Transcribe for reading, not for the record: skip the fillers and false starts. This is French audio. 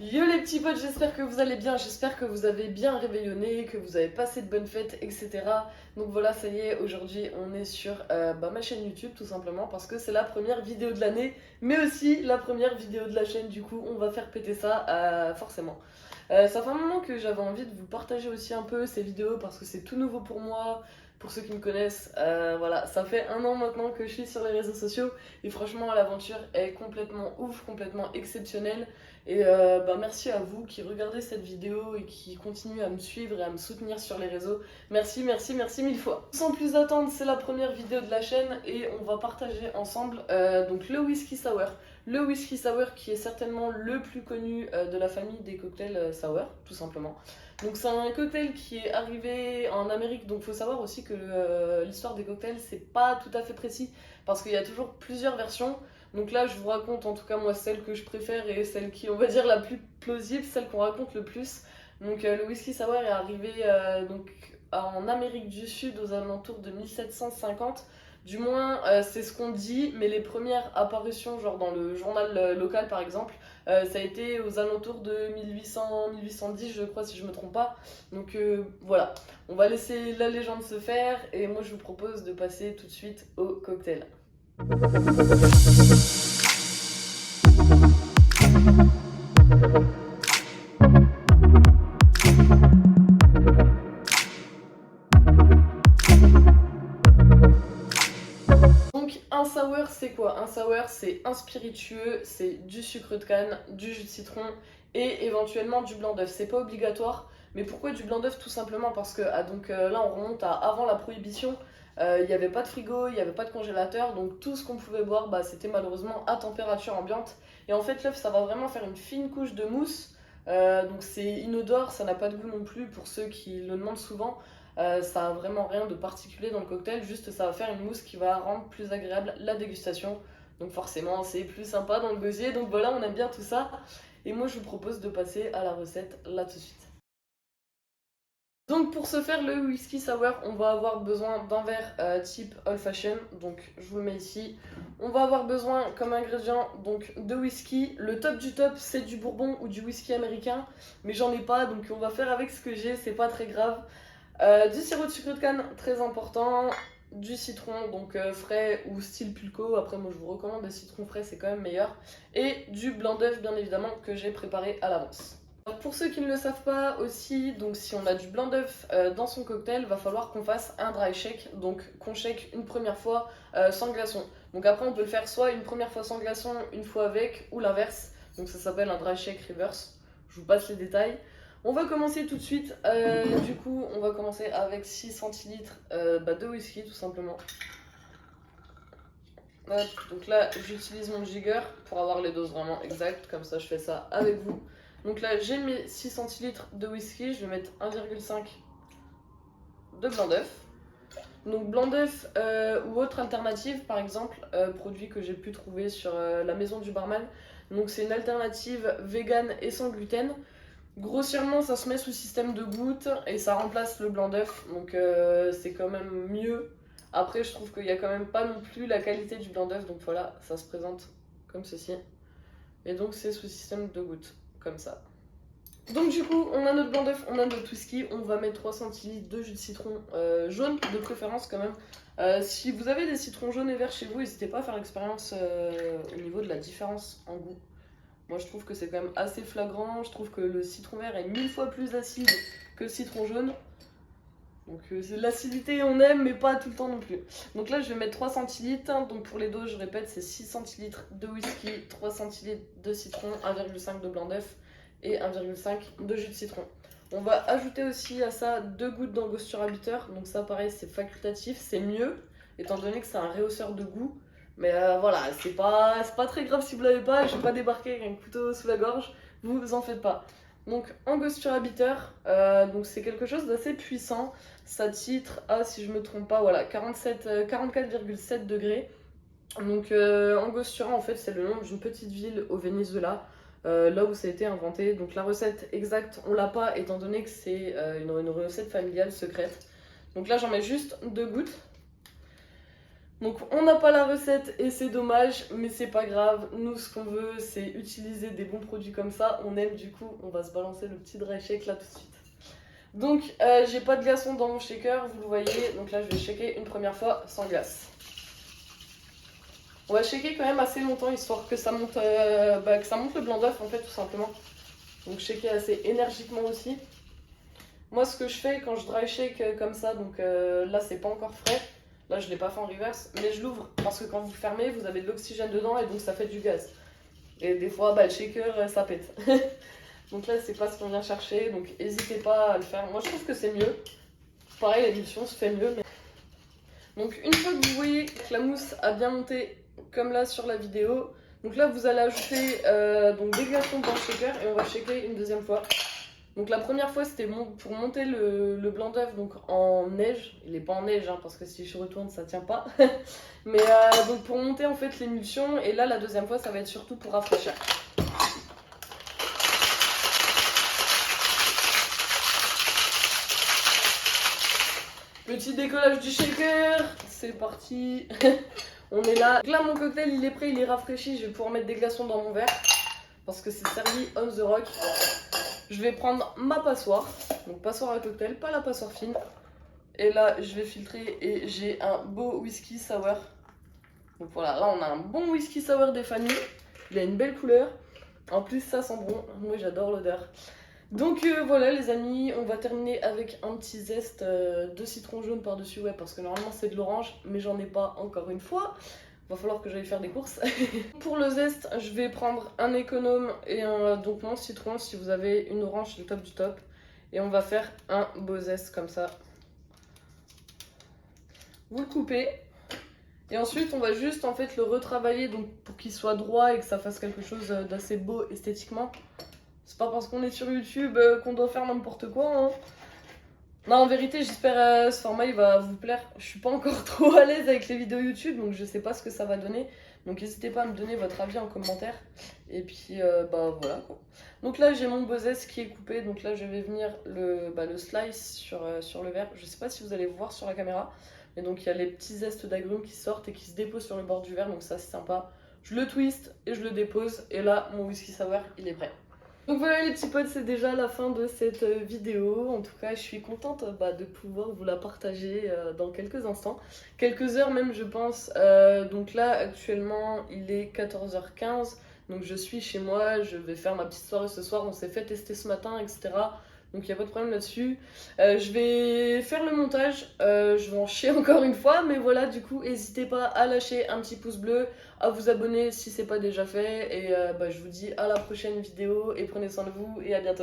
Yo les petits potes, j'espère que vous allez bien, j'espère que vous avez bien réveillonné, que vous avez passé de bonnes fêtes, etc. Donc voilà, ça y est, aujourd'hui on est sur ma chaîne YouTube tout simplement parce que c'est la première vidéo de l'année, mais aussi la première vidéo de la chaîne, du coup on va faire péter ça forcément. Ça fait un moment que j'avais envie de vous partager aussi un peu ces vidéos parce que c'est tout nouveau pour moi. Pour ceux qui me connaissent, voilà, ça fait un an maintenant que je suis sur les réseaux sociaux et franchement l'aventure est complètement ouf, complètement exceptionnelle. Et merci à vous qui regardez cette vidéo et qui continuez à me suivre et à me soutenir sur les réseaux. Merci, merci, merci mille fois. Sans plus attendre, c'est la première vidéo de la chaîne et on va partager ensemble donc le whisky sour. Le whisky sour qui est certainement le plus connu de la famille des cocktails sour, tout simplement. Donc c'est un cocktail qui est arrivé en Amérique, donc il faut savoir aussi que l'histoire des cocktails c'est pas tout à fait précis parce qu'il y a toujours plusieurs versions. Donc là je vous raconte en tout cas moi celle que je préfère et celle qui on va dire la plus plausible, celle qu'on raconte le plus. Donc le whisky sour est arrivé en Amérique du Sud aux alentours de 1750. Du moins, c'est ce qu'on dit, mais les premières apparitions, genre dans le journal local par exemple, ça a été aux alentours de 1800-1810, je crois, si je me trompe pas. Donc voilà, on va laisser la légende se faire et moi je vous propose de passer tout de suite au cocktail. Donc un sour c'est quoi? Un sour c'est un spiritueux, c'est du sucre de canne, du jus de citron et éventuellement du blanc d'œuf. C'est pas obligatoire, mais pourquoi du blanc d'œuf? Tout simplement parce que là on remonte à avant la prohibition, il n'y avait pas de frigo, il n'y avait pas de congélateur, donc tout ce qu'on pouvait boire c'était malheureusement à température ambiante. Et en fait l'œuf ça va vraiment faire une fine couche de mousse, donc c'est inodore, ça n'a pas de goût non plus pour ceux qui le demandent souvent. Ça a vraiment rien de particulier dans le cocktail, juste ça va faire une mousse qui va rendre plus agréable la dégustation. Donc forcément c'est plus sympa dans le gosier, donc voilà on aime bien tout ça. Et moi je vous propose de passer à la recette là tout de suite. Donc pour se faire le whisky sour, on va avoir besoin d'un verre type old fashion, donc je vous le mets ici. On va avoir besoin comme ingrédient donc de whisky. Le top du top c'est du bourbon ou du whisky américain, mais j'en ai pas donc on va faire avec ce que j'ai, c'est pas très grave. Du sirop de sucre de canne, très important. Du citron, donc frais ou style pulco. Après, moi je vous recommande le citron frais, c'est quand même meilleur. Et du blanc d'œuf, bien évidemment, que j'ai préparé à l'avance. Pour ceux qui ne le savent pas aussi, donc si on a du blanc d'œuf dans son cocktail, va falloir qu'on fasse un dry shake, donc qu'on shake une première fois sans glaçon. Donc après on peut le faire soit une première fois sans glaçon, une fois avec, ou l'inverse. Donc ça s'appelle un dry shake reverse. Je vous passe les détails. On va commencer tout de suite. Du coup, on va commencer avec 6 centilitres de whisky tout simplement. Hop, donc là, j'utilise mon jigger pour avoir les doses vraiment exactes. Comme ça, je fais ça avec vous. Donc là, j'ai mes 6 centilitres de whisky. Je vais mettre 1,5 de blanc d'œuf. Donc blanc d'œuf ou autre alternative, par exemple, produit que j'ai pu trouver sur la maison du barman. Donc c'est une alternative vegan et sans gluten. Grossièrement, ça se met sous système de gouttes et ça remplace le blanc d'œuf, donc c'est quand même mieux. Après, je trouve qu'il n'y a quand même pas non plus la qualité du blanc d'œuf, donc voilà, ça se présente comme ceci. Et donc, c'est sous système de gouttes, comme ça. Donc, du coup, on a notre blanc d'œuf, on a notre whisky, on va mettre 3 centilitres de jus de citron jaune, de préférence quand même. Si vous avez des citrons jaunes et verts chez vous, n'hésitez pas à faire l'expérience au niveau de la différence en goût. Moi je trouve que c'est quand même assez flagrant, je trouve que le citron vert est 1000 fois plus acide que le citron jaune. Donc c'est l'acidité on aime mais pas tout le temps non plus. Donc là je vais mettre 3 centilitres, donc pour les doses je répète c'est 6 centilitres de whisky, 3 centilitres de citron, 1,5 de blanc d'œuf et 1,5 de jus de citron. On va ajouter aussi à ça 2 gouttes d'angostura bitter, donc ça pareil c'est facultatif, c'est mieux étant donné que c'est un rehausseur de goût. Mais voilà, c'est pas très grave si vous l'avez pas, je vais pas débarquer avec un couteau sous la gorge, vous en faites pas. Donc Angostura bitter, donc c'est quelque chose d'assez puissant, ça titre à, si je me trompe pas, voilà, 44,7 degrés. Donc Angostura en fait c'est le nom d'une petite ville au Venezuela, là où ça a été inventé. Donc la recette exacte on l'a pas étant donné que c'est une recette familiale secrète. Donc là j'en mets juste 2 gouttes. Donc on n'a pas la recette et c'est dommage, mais c'est pas grave. Nous ce qu'on veut c'est utiliser des bons produits comme ça. On aime, du coup on va se balancer le petit dry shake là tout de suite. Donc j'ai pas de glaçons dans mon shaker, vous le voyez. Donc là je vais shaker une première fois sans glace. On va shaker quand même assez longtemps histoire que ça monte, le blanc d'œuf en fait tout simplement. Donc shaker assez énergiquement aussi. Moi ce que je fais quand je dry shake comme ça, donc là c'est pas encore frais. Là, je ne l'ai pas fait en reverse, mais je l'ouvre parce que quand vous fermez, vous avez de l'oxygène dedans et donc ça fait du gaz. Et des fois, le shaker, ça pète. Donc là, c'est pas ce qu'on vient chercher, donc n'hésitez pas à le faire. Moi, je trouve que c'est mieux. Pareil, l'émulsion se fait mieux. Mais... Donc, une fois que vous voyez que la mousse a bien monté, comme là sur la vidéo, donc là, vous allez ajouter des glaçons dans le shaker et on va shaker une deuxième fois. Donc la première fois c'était pour monter le blanc d'œuf donc en neige. Il n'est pas en neige hein, parce que si je retourne ça tient pas. Mais donc pour monter en fait l'émulsion. Et là la deuxième fois ça va être surtout pour rafraîchir. Petit décollage du shaker. C'est parti. On est là. Donc là mon cocktail il est prêt, il est rafraîchi. Je vais pouvoir mettre des glaçons dans mon verre. Parce que c'est servi on the rock. Je vais prendre ma passoire, donc passoire à cocktail, pas la passoire fine. Et là, je vais filtrer et j'ai un beau whisky sour. Donc voilà, là on a un bon whisky sour des familles. Il a une belle couleur. En plus, ça sent bon. Moi, j'adore l'odeur. Donc voilà les amis, on va terminer avec un petit zeste de citron jaune par-dessus. Ouais, parce que normalement c'est de l'orange, mais j'en ai pas encore une fois. Va falloir que j'aille faire des courses. Pour le zeste, je vais prendre un économe et donc mon citron. Si vous avez une orange, c'est le top du top. Et on va faire un beau zeste comme ça. Vous le coupez. Et ensuite, on va juste en fait le retravailler donc, pour qu'il soit droit et que ça fasse quelque chose d'assez beau esthétiquement. C'est pas parce qu'on est sur YouTube qu'on doit faire n'importe quoi. Hein. Non, en vérité, j'espère ce format il va vous plaire. Je suis pas encore trop à l'aise avec les vidéos YouTube, donc je sais pas ce que ça va donner. Donc n'hésitez pas à me donner votre avis en commentaire. Et puis voilà quoi. Donc là j'ai mon bozès qui est coupé. Donc là je vais venir le slice sur le verre. Je sais pas si vous allez voir sur la caméra. Mais donc il y a les petits zestes d'agrumes qui sortent et qui se déposent sur le bord du verre. Donc ça c'est sympa. Je le twist et je le dépose. Et là mon whisky sour il est prêt. Donc voilà les petits potes, c'est déjà la fin de cette vidéo. En tout cas, je suis contente de pouvoir vous la partager dans quelques instants. Quelques heures même, je pense. Donc là, actuellement, il est 14h15. Donc je suis chez moi, je vais faire ma petite soirée ce soir. On s'est fait tester ce matin, etc. Donc il n'y a pas de problème là-dessus. Je vais faire le montage, je vais en chier encore une fois, mais voilà, du coup, n'hésitez pas à lâcher un petit pouce bleu, à vous abonner si c'est pas déjà fait, et je vous dis à la prochaine vidéo, et prenez soin de vous, et à bientôt.